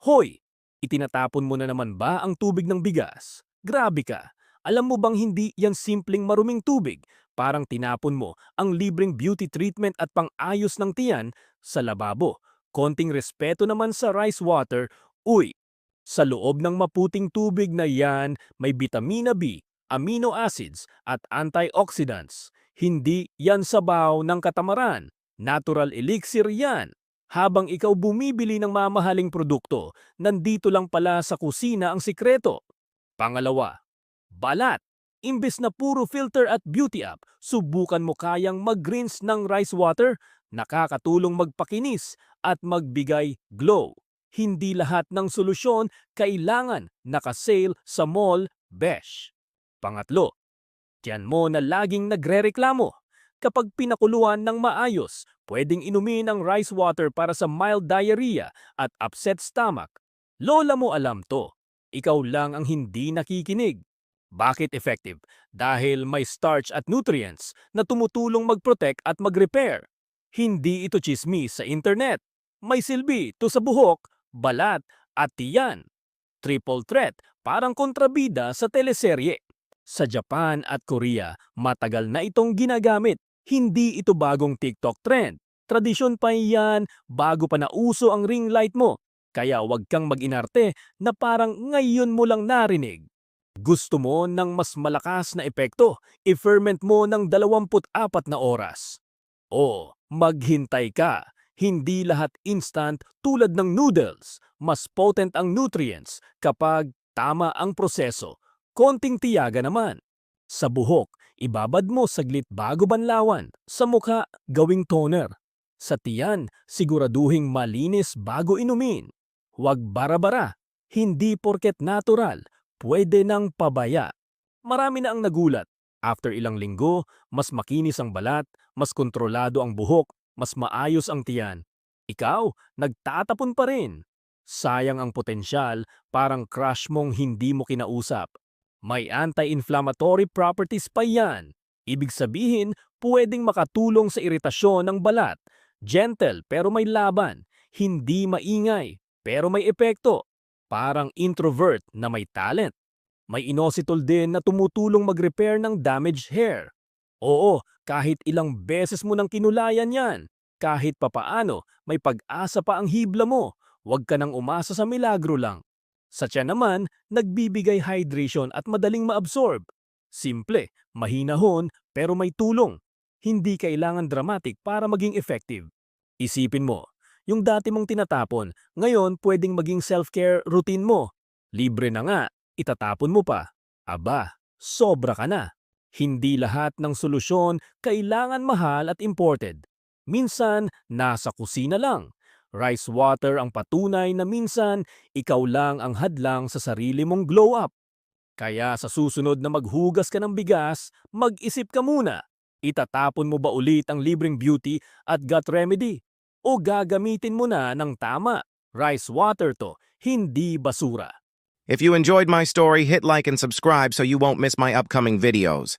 Hoy! Itinatapon mo na naman ba ang tubig ng bigas? Grabe ka! Alam mo bang hindi yan simpleng maruming tubig? Parang tinapon mo ang libreng beauty treatment at pang-ayos ng tiyan sa lababo. Konting respeto naman sa rice water. Uy! Sa loob ng maputing tubig na yan, may vitamina B, amino acids at antioxidants. Hindi yan sabaw ng katamaran. Natural elixir yan. Habang ikaw bumibili ng mamahaling produkto, nandito lang pala sa kusina ang sikreto. Pangalawa, balat. Imbes na puro filter at beauty app, subukan mo kayang mag-rinse ng rice water, nakakatulong magpakinis at magbigay glow. Hindi lahat ng solusyon kailangan naka-sale sa mall, besh. Pangatlo, tiyan mo na laging nagrereklamo. Kapag pinakuluan ng maayos, pwedeng inumin ang rice water para sa mild diarrhea at upset stomach. Lola mo alam to. Ikaw lang ang hindi nakikinig. Bakit effective? Dahil may starch at nutrients na tumutulong mag-protect at mag-repair. Hindi ito chismis sa internet. May silbi to sa buhok, balat at tiyan. Triple threat, parang kontrabida sa teleserye. Sa Japan at Korea, matagal na itong ginagamit. Hindi ito bagong TikTok trend. Tradisyon pa yan bago pa nauso ang ring light mo. Kaya wag kang mag-inarte na parang ngayon mo lang narinig. Gusto mo ng mas malakas na epekto, i-ferment mo ng 24 na oras. O, maghintay ka. Hindi lahat instant tulad ng noodles. Mas potent ang nutrients kapag tama ang proseso. Konting tiyaga naman. Sa buhok, ibabad mo saglit bago banlawan. Sa mukha, gawing toner. Sa tiyan, siguraduhing malinis bago inumin. Huwag bara-bara. Hindi porket natural, pwede nang pabaya. Marami na ang nagulat. After ilang linggo, mas makinis ang balat, mas kontrolado ang buhok, mas maayos ang tiyan. Ikaw, nagtatapon pa rin. Sayang ang potensyal, parang crush mong hindi mo kinausap. May anti-inflammatory properties pa yan. Ibig sabihin, pwedeng makatulong sa iritasyon ng balat. Gentle pero may laban. Hindi maingay pero may epekto. Parang introvert na may talent. May inositol din na tumutulong mag-repair ng damaged hair. Oo, kahit ilang beses mo nang kinulayan yan. Kahit papaano, may pag-asa pa ang hibla mo. Huwag ka nang umasa sa milagro lang. Sa tiyan naman, nagbibigay hydration at madaling maabsorb. Simple, mahinahon, pero may tulong. Hindi kailangan dramatic para maging effective. Isipin mo, yung dati mong tinatapon, ngayon pwedeng maging self-care routine mo. Libre na nga, itatapon mo pa. Aba, sobra ka na. Hindi lahat ng solusyon kailangan mahal at imported. Minsan, nasa kusina lang. Rice water ang patunay na minsan, ikaw lang ang hadlang sa sarili mong glow up. Kaya sa susunod na maghugas ka ng bigas, mag-isip ka muna. Itatapon mo ba ulit ang libreng beauty at gut remedy? O gagamitin mo na ng tama? Rice water to, hindi basura. If you enjoyed my story, hit like and subscribe so you won't miss my upcoming videos.